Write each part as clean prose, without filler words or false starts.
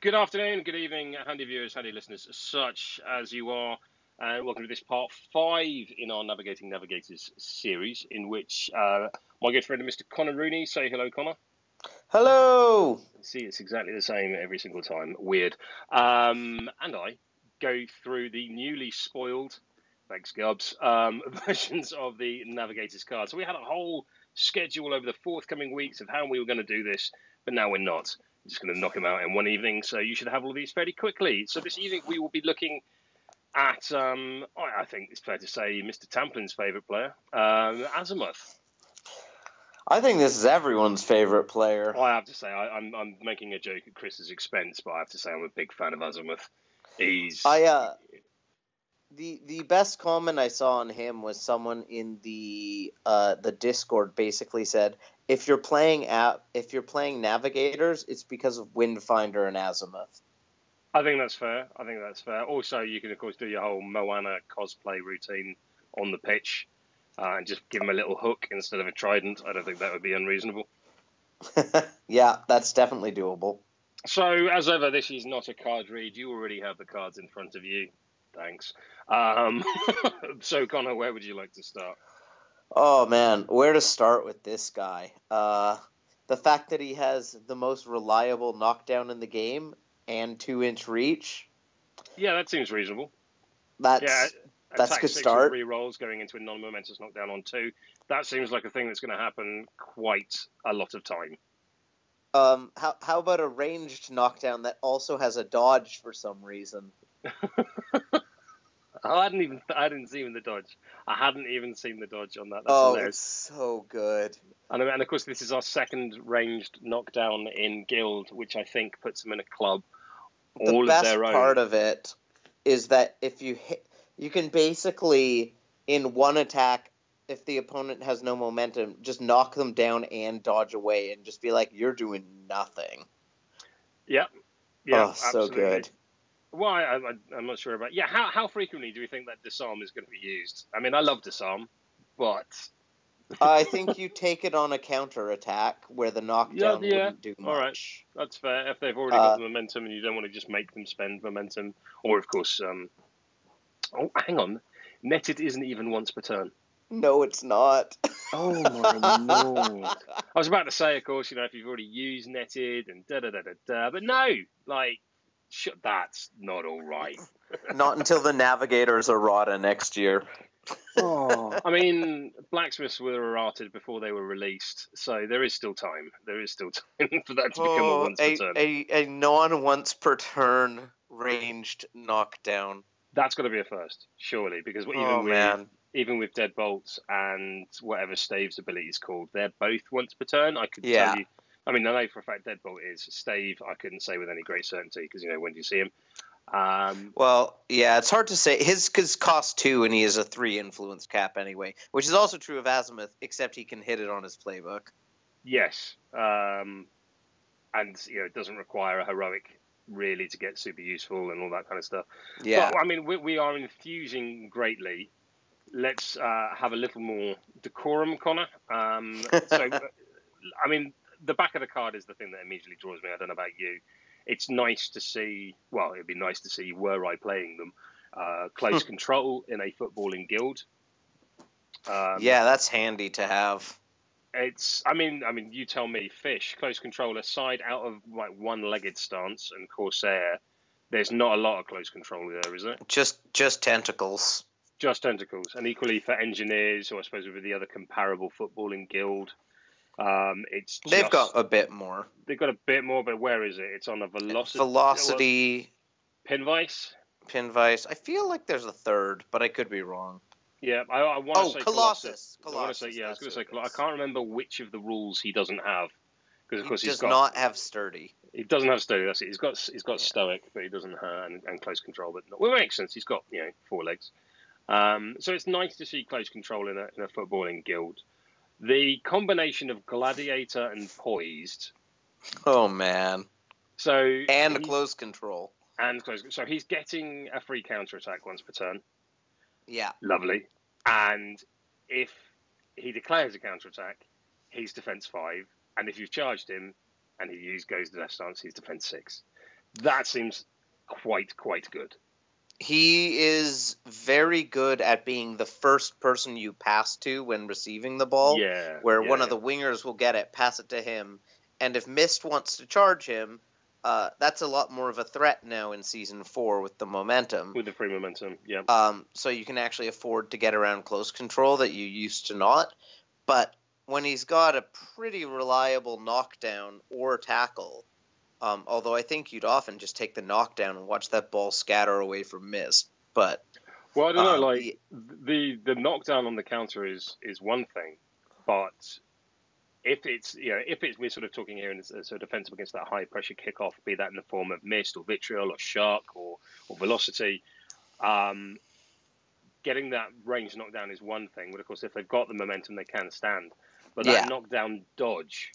Good afternoon, good evening, handy viewers, handy listeners, such as you are. And welcome to this part 5 in our Navigating Navigators series, in which my good friend Mr. Connor Rooney, say hello, Connor. Hello! See, it's exactly the same every single time. Weird. And I go through the newly spoiled, thanks Gubs, versions of the Navigators card. So we had a whole schedule over the forthcoming weeks of how we were going to do this, but now we're not. I'm just going to knock them out in one evening, so you should have all of these fairly quickly. So this evening we will be looking at, I think it's fair to say, Mr. Tamplin's favourite player, Azimuth. I think this is everyone's favorite player. I have to say, I'm making a joke at Chris's expense, but I have to say I'm a big fan of Azimuth. He's... The best comment I saw on him was someone in the Discord basically said, if you're playing Navigators, it's because of Windfinder and Azimuth. I think that's fair. Also, you can of course do your whole Moana cosplay routine on the pitch and just give him a little hook instead of a trident. I don't think that would be unreasonable. Yeah, that's definitely doable. So, as ever, this is not a card read. You already have the cards in front of you. Thanks. So, Connor, where would you like to start? Oh, man, where to start with this guy? The fact that he has the most reliable knockdown in the game and 2-inch reach. Yeah, that seems reasonable. That's a good start. Re-rolls going into a non-momentous knockdown on 2. That seems like a thing that's going to happen quite a lot of time. How about a ranged knockdown that also has a dodge for some reason? I hadn't seen the dodge. I hadn't even seen the dodge on that. That's hilarious. It's so good. And of course, this is our second ranged knockdown in Guild, which I think puts them in a club all of their own. The best part of it is that if you hit, you can basically, in one attack, if the opponent has no momentum, just knock them down and dodge away and just be like, you're doing nothing. Yeah, oh, so good. Well, I'm not sure about... Yeah, how frequently do we think that disarm is going to be used? I mean, I love disarm, but... I think you take it on a counter-attack where the knockdown wouldn't do much. All right, that's fair. If they've already got the momentum and you don't want to just make them spend momentum. Or, of course... Oh, hang on. Netted isn't even once per turn. No, it's not. Oh, my lord. I was about to say, of course, if you've already used netted and da-da-da-da-da. But no, that's not all right. Not until the Navigators errata next year. Oh, I mean, blacksmiths were errated before they were released, so there is still time. There is still time for that to become a once per turn. A non-once per turn ranged knockdown. That's got to be a first, surely, because even with Deadbolts and whatever Stave's ability is called, they're both once per turn. I could tell you. I mean, I know for a fact Deadbolt is. Stave, I couldn't say with any great certainty because, when do you see him? Well, yeah, it's hard to say. His costs 2 and he has a 3 influence cap anyway, which is also true of Azimuth, except he can hit it on his playbook. Yes. And, it doesn't require a heroic really to get super useful and all that kind of stuff. Yeah. But, I mean, we are infusing greatly. Let's have a little more decorum, Connor. I mean, the back of the card is the thing that immediately draws me. I don't know about you. It's nice to see, well, it'd be nice to see were I playing them, close control in a footballing guild. Yeah, that's handy to have. I mean, you tell me, Fish, close control aside out of one-legged stance and Corsair, there's not a lot of close control there, is there? Just tentacles. Just tentacles. And equally for engineers, or I suppose with the other comparable footballing guild, they've got a bit more. They've got a bit more, but where is it? It's on a velocity. Velocity. Pinvice. I feel like there's a third, but I could be wrong. Yeah, I want to say Colossus. I was going to say Colossus. I can't remember which of the rules he doesn't have, because of course he does not have sturdy. He doesn't have sturdy. That's it. He's got stoic, but he doesn't have and close control. But well, it makes sense. He's got 4 legs. So it's nice to see close control in a footballing guild. The combination of gladiator and poised. Oh man! And close control. So he's getting a free counter attack once per turn. Yeah. Lovely. And if he declares a counter attack, he's defense 5. And if you've charged him and he goes to death stance, he's defense 6. That seems quite good. He is very good at being the first person you pass to when receiving the ball, Yeah, where one yeah, of the wingers will get it, pass it to him, and if Mist wants to charge him, that's a lot more of a threat now in Season 4 with the momentum. with the free momentum, yeah. So you can actually afford to get around close control that you used to not. But when he's got a pretty reliable knockdown or tackle, although I think you'd often just take the knockdown and watch that ball scatter away from Mist. But Well, I don't know. Like the knockdown on the counter is one thing, but if it's we're sort of talking here in a sort of defensive against that high pressure kickoff, be that in the form of Mist or Vitriol or Shark or Velocity, getting that range knockdown is one thing. But of course, if they've got the momentum, they can stand. But that yeah, knockdown dodge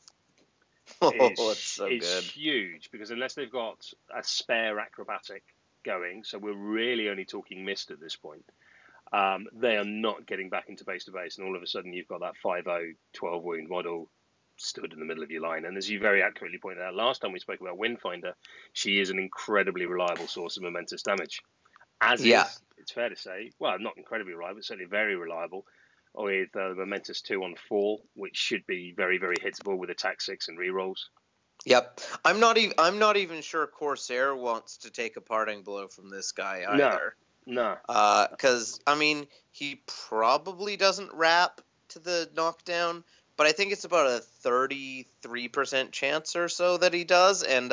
it's so is good. huge because unless they've got a spare acrobatic going, so we're really only talking Mist at this point. They are not getting back into base to base, and all of a sudden you've got that 5-0 12 wound model stood in the middle of your line. And as you very accurately pointed out last time we spoke about Windfinder, she is an incredibly reliable source of momentous damage. As Yeah, is, it's fair to say, well, not incredibly reliable, but certainly very reliable, with Momentous 2 on 4, which should be very, very hittable with attack 6 and rerolls. yep. I'm not even sure Corsair wants to take a parting blow from this guy either. No. Because I mean, he probably doesn't wrap to the knockdown, but I think it's about a 33% chance or so that he does, and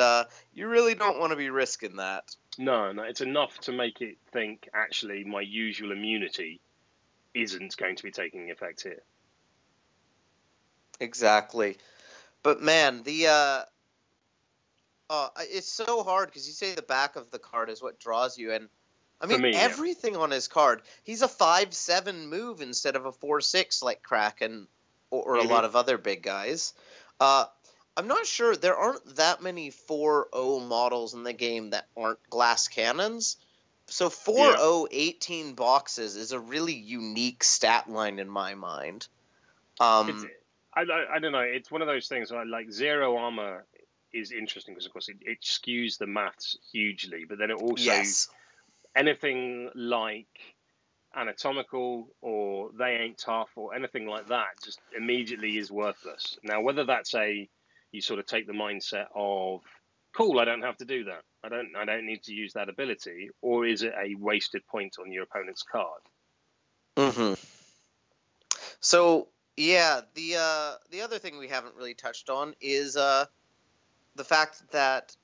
you really don't want to be risking that. No, it's enough to make it think, actually, my usual immunity isn't going to be taking effect here. Exactly. But man, the it's so hard because you say the back of the card is what draws you, and I mean me, everything on his card. He's a 5/7 move instead of a 4/6 like Kraken or a lot of other big guys. I'm not sure there aren't that many 4/0 models in the game that aren't glass cannons. So 4/0 18 boxes is a really unique stat line in my mind. I don't know. It's one of those things where, like, zero armor is interesting because, of course, it skews the maths hugely. But then it also, yes. anything like anatomical or they ain't tough or anything like that just immediately is worthless. Now, whether that's you sort of take the mindset of, cool, I don't have to do that. I don't need to use that ability, or is it a wasted point on your opponent's card? Mm-hmm. So yeah, the other thing we haven't really touched on is the fact that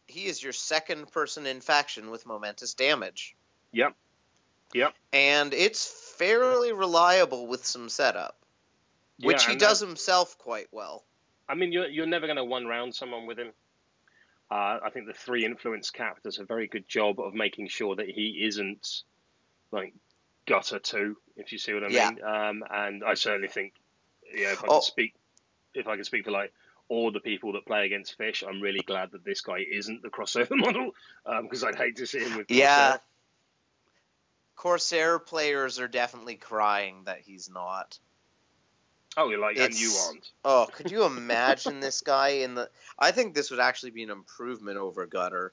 he is your second person in faction with momentous damage. Yep. And it's fairly reliable with some setup, which he does himself quite well. I mean, you're never going to one round someone with him. I think the 3 influence cap does a very good job of making sure that he isn't like gutter 2, if you see what I mean. And I certainly think, if I can speak for like all the people that play against Fish, I'm really glad that this guy isn't the crossover model, because I'd hate to see him with Corsair. Yeah. Corsair players are definitely crying that he's not. Oh, and you aren't. Oh, could you imagine this guy in the... I think this would actually be an improvement over Gutter.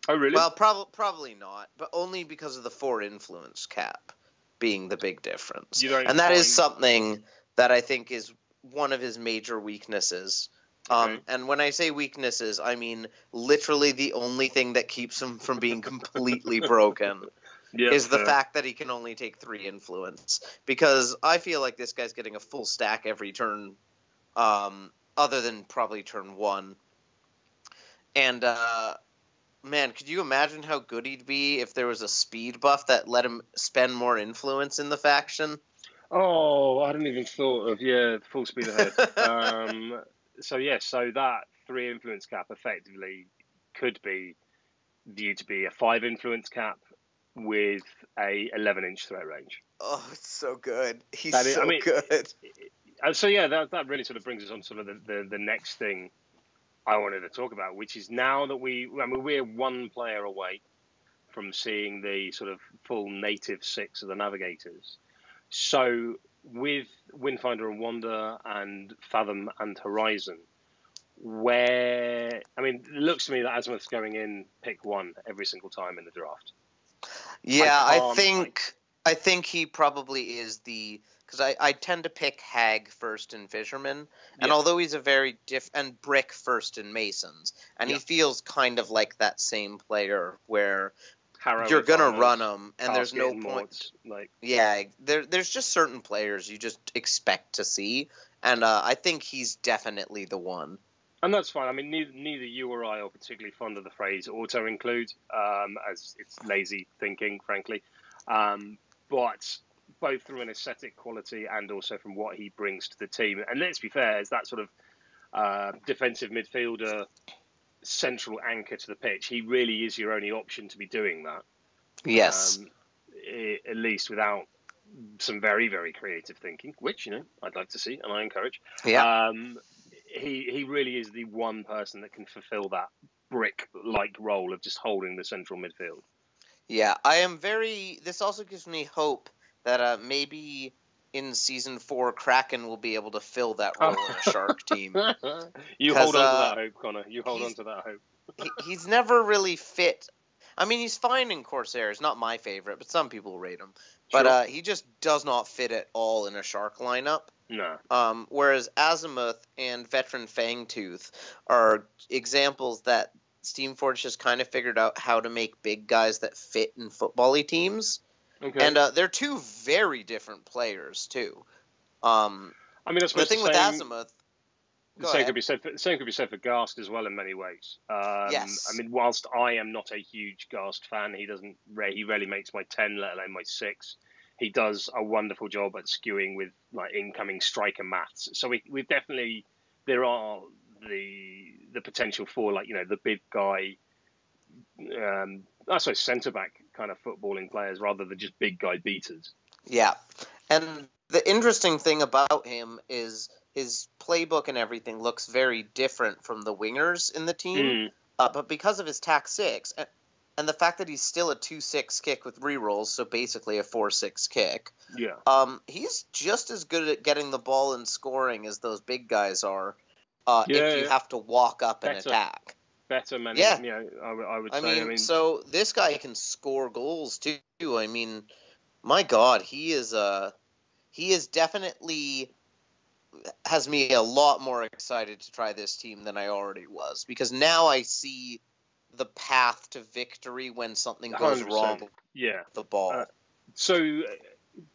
Oh, really? Well, probably not, but only because of the 4 influence cap being the big difference. And that is something that I think is one of his major weaknesses. Okay. And when I say weaknesses, I mean literally the only thing that keeps him from being completely broken. Is the fact that he can only take 3 influence. Because I feel like this guy's getting a full stack every turn, other than probably turn 1. And, man, could you imagine how good he'd be if there was a speed buff that let him spend more influence in the faction? Oh, I hadn't even thought of, full speed ahead. So that 3 influence cap effectively could be viewed to be a 5 influence cap with a 11-inch threat range. Oh, it's so good. He's good. That really sort of brings us on sort of the next thing I wanted to talk about, which is now that we're 1 player away from seeing the sort of full native 6 of the Navigators. So with Windfinder and Wander and Fathom and Horizon, mean, it looks to me that Azimuth's going in pick 1 every single time in the draft. Yeah, I I think he probably is because I tend to pick Hag first in Fisherman, and Yeah. although he's a very and Brick first in Masons, and he feels kind of like that same player where Harrow you're gonna farmers, run him, and there's no casket point. mods, Yeah, there's just certain players you just expect to see, and I think he's definitely the one. and that's fine. I mean, neither you or I are particularly fond of the phrase auto-include, as it's lazy thinking, frankly. But both through an aesthetic quality and also from what he brings to the team. And let's be fair, as that sort of defensive midfielder, central anchor to the pitch, he really is your only option to be doing that. Yes. At least without some very, very creative thinking, which, I'd like to see and I encourage. Yeah. He really is the one person that can fulfill that brick-like role of just holding the central midfield. Yeah, this also gives me hope that maybe in Season 4, Kraken will be able to fill that role in a Shark team. You hold on to that hope, Connor. You hold on to that hope. He's never really fit. I mean, he's fine in Corsair. He's not my favorite, but some people rate him. But Sure. he just does not fit at all in a Shark lineup. No. Whereas Azimuth and Veteran Fangtooth are examples that Steamforge has kind of figured out how to make big guys that fit in football-y teams. Okay. And they're two very different players, too. I mean, I suppose the thing with Azimuth... Same could be said for Gast as well in many ways. Yes. I mean, whilst I am not a huge Gast fan, he rarely makes my 10, let alone my 6. He does a wonderful job at skewing with incoming striker maths. So we definitely, there are the potential for the big guy, I suppose centre back kind of footballing players rather than just big guy beaters. Yeah, and the interesting thing about him is his playbook and everything looks very different from the wingers in the team. But because of his tack 6 and the fact that he's still a 2-6 kick with rerolls, so basically a 4-6 kick. Yeah. He's just as good at getting the ball and scoring as those big guys are. If you have to walk up and attack. Better man. Yeah. I would say. I mean, so this guy can score goals too. I mean, my God, he is definitely has me a lot more excited to try this team than I already was, because now I see the path to victory when something goes 100%. wrong Yeah. with the ball. So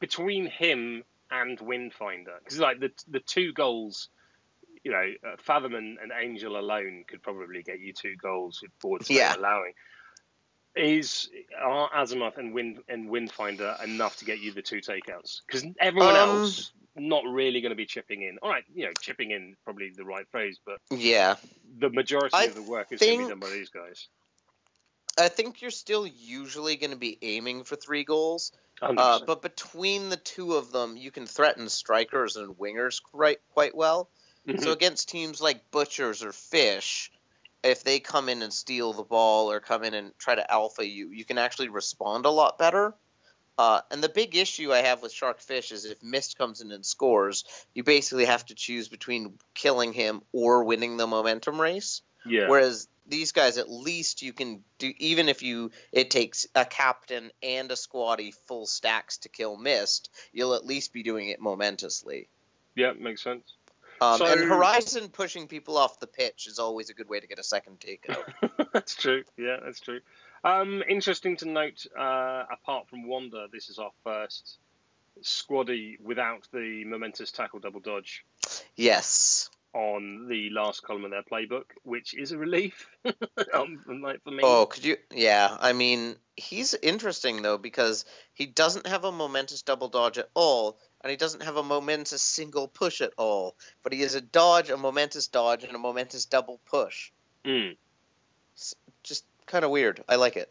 between him and Windfinder, because the 2 goals, Fathom and Angel alone could probably get you 2 goals with board state allowing. Are Azimuth and Windfinder enough to get you the 2 takeouts? Because everyone else not really going to be chipping in. All right, chipping in probably the right phrase, but yeah, the majority of the work is going to be done by these guys. I think you're still usually going to be aiming for 3 goals. 100%. But between the 2 of them, you can threaten strikers and wingers quite well. Mm-hmm. So against teams like Butchers or Fish, if they come in and steal the ball or come in and try to alpha you, you can actually respond a lot better. And the big issue I have with Sharkfish is if Mist comes in and scores, you basically have to choose between killing him or winning the momentum race. Yeah. Whereas these guys, at least you can do, even if it takes a captain and a squatty full stacks to kill Mist, you'll at least be doing it momentously. Yeah, makes sense. And Horizon pushing people off the pitch is always a good way to get a second takeout. That's true. Yeah, that's true. Interesting to note, apart from Wanda, this is our first squaddy without the momentous tackle double dodge. Yes. On the last column of their playbook, which is a relief for me. Oh, could you? Yeah, I mean, he's interesting, though, because he doesn't have a momentous double dodge at all, and he doesn't have a momentous single push at all, but he is a dodge, a momentous dodge, and a momentous double push. Just kind of weird. I like it.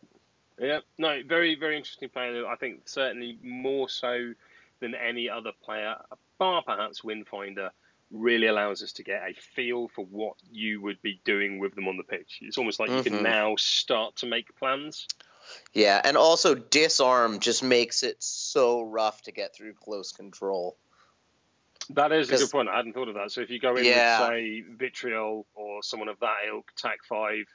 Yeah, no, very, very interesting player. I think certainly more so than any other player, bar perhaps Windfinder, really allows us to get a feel for what you would be doing with them on the pitch. It's almost like you can now start to make plans. Yeah, and also Disarm just makes it so rough to get through close control. That is a good Because point. I hadn't thought of that. So if you go in with, yeah, say, Vitriol or someone of that ilk, tack 5,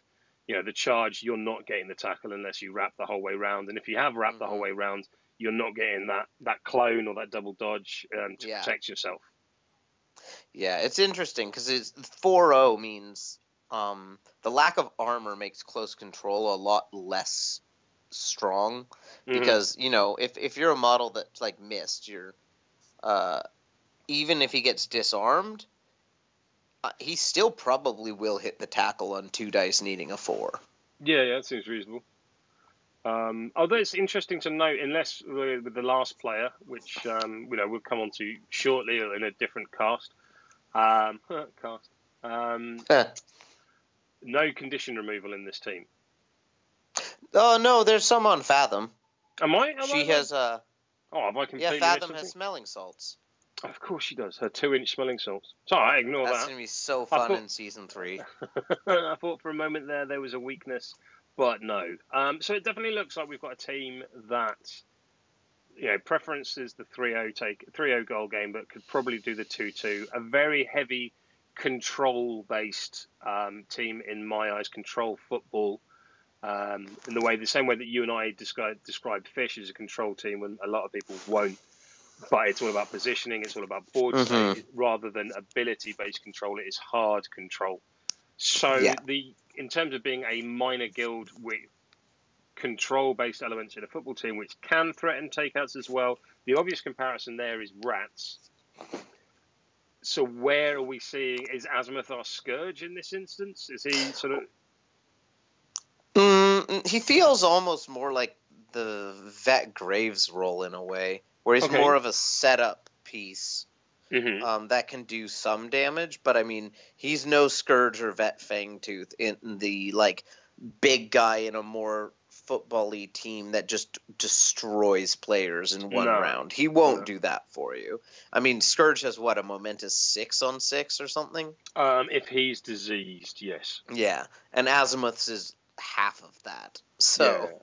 the charge, you're not getting the tackle unless you wrap the whole way round. And if you have wrapped the whole hmm way round, you're not getting that clone or that double dodge to yeah, protect yourself. yeah. It's interesting because it's 4-0 means the lack of armor makes close control a lot less strong Hmm. because if you're a model that's like missed, you're uh, even if he gets disarmed, he still probably will hit the tackle on 2 dice needing a 4. Yeah, that seems reasonable. Although it's interesting to note, unless with the last player, which we'll come on to shortly in a different cast, cast, no condition removal in this team. Oh no, there's some on Fathom. Am I? She has Oh, have I yeah, completely missed Fathom has something? smelling salts. Of course she does. Her 2-inch smelling salts. Sorry, I ignore That's that. gonna be so I fun thought in season 3. I thought for a moment there was a weakness, but no. So it definitely looks like we've got a team that preference is the 3-0 goal game, but could probably do the 2-2. A very heavy control based team in my eyes, control football. In the same way that you and I described Fish as a control team, when a lot of people won't. But it's all about positioning. It's all about board state Mm-hmm. rather than ability-based control. It is hard control. So Yeah. in terms of being a minor guild with control-based elements in a football team, which can threaten takeouts as well, the obvious comparison there is Rats. So where are we seeing, is Azimuth our scourge in this instance? Is he sort of... He feels almost more like the Vet Graves role in a way, where he's Okay. more of a setup piece Mm-hmm. that can do some damage, but I mean, he's no Scourge or Vet Fangtooth in the like big guy in a more football-y team that just destroys players in one No. round. He won't No. do that for you. I mean, Scourge has what, a momentous 6-on-6 or something? If he's diseased, yes. Yeah, and Azimuth's is half of that. Yeah. So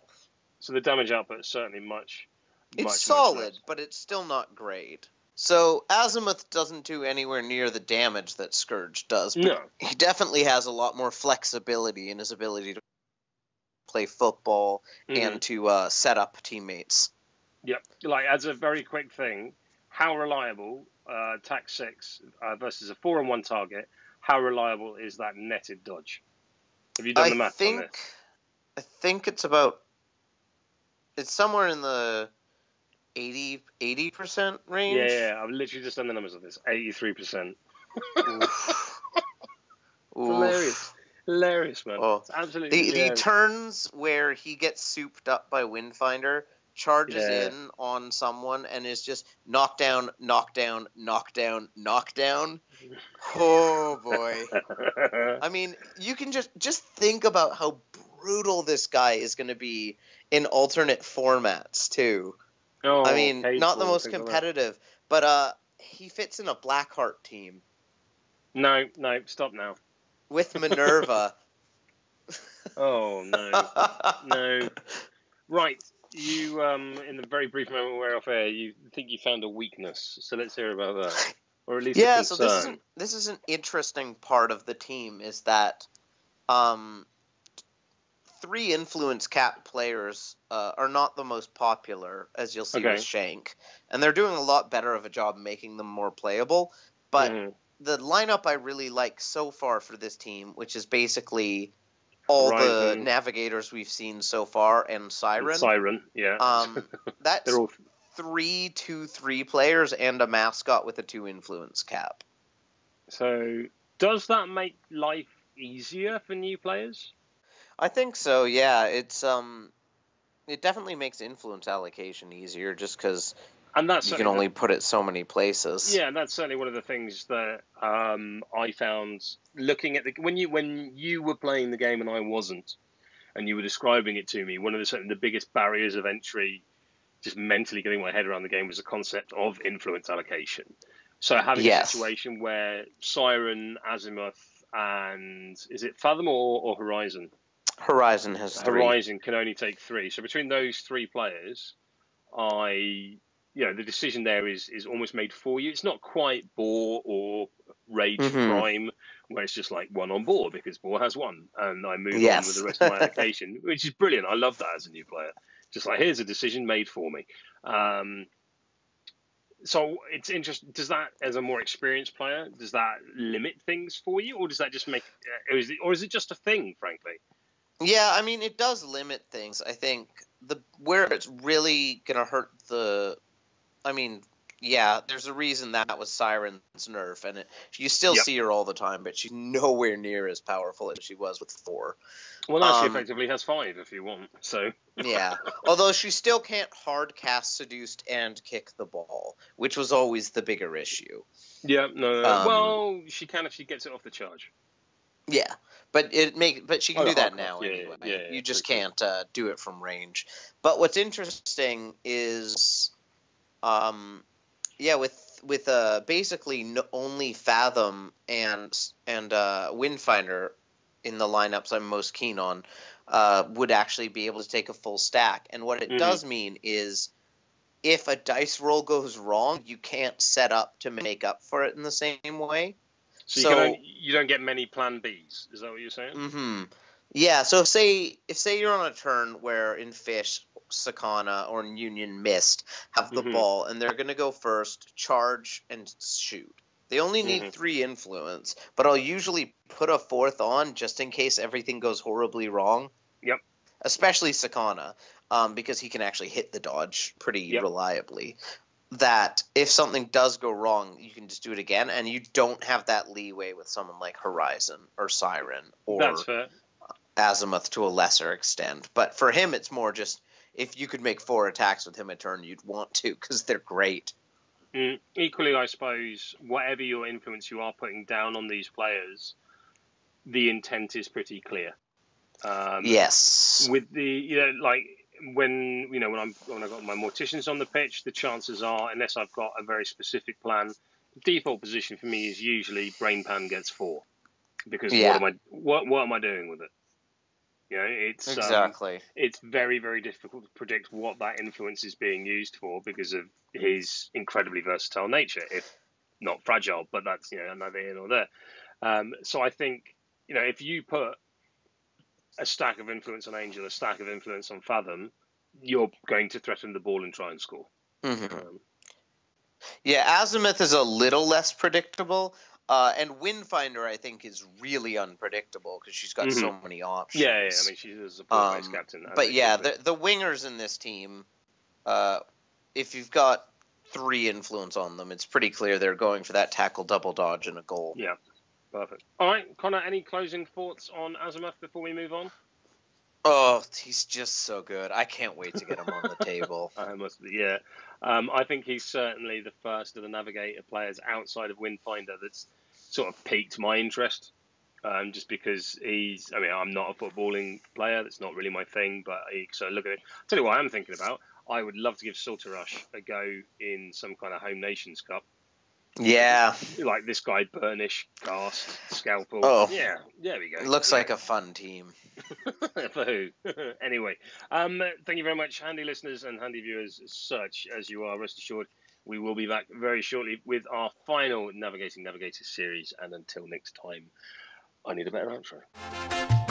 So the damage output is certainly it's much solid, less. but it's still not great. So Azimuth doesn't do anywhere near the damage that Scourge does, but No. he definitely has a lot more flexibility in his ability to play football Mm-hmm. and to set up teammates. Yep. Like, as a very quick thing, how reliable, tack 6 versus a 4-on-1 target, how reliable is that netted dodge? Have you done I the maths on think this? I think it's somewhere in the 80% range. Yeah, I've literally just done the numbers on this. 83%. Oof. It's hilarious. Hilarious, man. Oh, It's absolutely the hilarious. turns where he gets souped up by Windfinder, charges Yeah. in on someone, and is just knockdown, knockdown, knockdown, knockdown. Oh boy! I mean, you can just think about how brutal this guy is going to be in alternate formats too. I Oh, mean, cage not the ball and most things like that. competitive, but he fits in a Blackheart team No, stop now. with Minerva. Oh, no. No. Right. You, in the very brief moment we're off air, you think you found a weakness. So let's hear about that. Or at least a Yeah, so concern. this is an interesting part of the team is that 3 influence cap players are not the most popular, as you'll see with Okay. Shank, and they're doing a lot better of a job making them more playable. But Mm-hmm. the lineup I really like so far for this team, which is basically all the Horizon navigators we've seen so far and Siren, and Siren, yeah. that's They're all 3-2-3 players and a mascot with a 2 influence cap. so. Does that make life easier for new players? I think so. Yeah, it definitely makes influence allocation easier just because And that's you can certainly only put it so many places. yeah, and that's certainly one of the things that I found looking at when you were playing the game and I wasn't, and you were describing it to me. One of certainly the biggest barriers of entry, just mentally getting my head around the game, was the concept of influence allocation. So having a Yes. situation where Siren, Azimuth, and is it Fathom or Horizon? Horizon has 3. Horizon can only take 3. So between those 3 players, I the decision there is almost made for you. It's not quite Boar or Rage Mm-hmm. Prime, where it's just like one on board because Boar has one, and I move on with Yes. the rest of my allocation, which is brilliant. I love that as a new player. Just like, here's a decision made for me. So it's interesting. Does that, as a more experienced player, does that limit things for you, or does that just make, or is it just a thing, frankly? Yeah, I mean, it does limit things. I think where it's really gonna hurt I mean, yeah, there's a reason that was Siren's nerf, and you still see her all the time, but she's nowhere near as powerful as she was with 4. Well, now she effectively has 5 if you want. So yeah, although she still can't hard cast Seduced and kick the ball, which was always the bigger issue. Yeah, no. Well, she can if she gets it off the charge. Yeah, but she can do that now anyway. Yeah, you just can't do it from range. But what's interesting is, with basically only Fathom and Windfinder in the lineups I'm most keen on, would actually be able to take a full stack. And what it does mean is, if a dice roll goes wrong, you can't set up to make up for it in the same way. So you don't get many plan Bs. Is that what you're saying? Mm-hmm. Yeah. So if you're on a turn where in Fish, Sakana, or in Union Mist have the ball and they're going to go first, charge, and shoot. They only need 3 influence, but I'll usually put a 4th on just in case everything goes horribly wrong. Yep. Especially Sakana, because he can actually hit the dodge pretty reliably. That if something does go wrong, you can just do it again, and you don't have that leeway with someone like Horizon or Siren or That's fair. Azimuth to a lesser extent. But for him, it's more just if you could make 4 attacks with him a turn, you'd want to because they're great. Equally, I suppose, whatever your influence you are putting down on these players, the intent is pretty clear. Yes. With the when I've got my morticians on the pitch, the chances are, unless I've got a very specific plan, the default position for me is usually Brain Pan gets 4, because what am I doing with it? It's exactly. It's very, very difficult to predict what that influence is being used for because of his incredibly versatile nature, if not fragile. But that's neither here nor there. So I think if you put a stack of influence on Angel, a stack of influence on Fathom, you're going to threaten the ball and try and score. Yeah, Azimuth is a little less predictable. And Windfinder, I think, is really unpredictable because she's got so many options. Yeah. I mean, she's a support-based captain. But yeah, the wingers in this team, if you've got 3 influence on them, it's pretty clear they're going for that tackle, double dodge, and a goal. Yeah, perfect. All right, Connor, any closing thoughts on Azimuth before we move on? Oh, he's just so good. I can't wait to get him on the table. Yeah. I think he's certainly the first of the Navigator players outside of Windfinder that's sort of piqued my interest. Just because I'm not a footballing player. That's not really my thing, but so look at it. I'll tell you what I am thinking about. I would love to give Salter Rush a go in some kind of Home Nations Cup. Yeah. Like this guy, Burnish, Cast, Scalpel. Oh. Yeah, there we go. It looks like a fun team. For who? Anyway, thank you very much, handy listeners and handy viewers, such as you are. Rest assured, we will be back very shortly with our final Navigators series. And until next time, I need a better outro.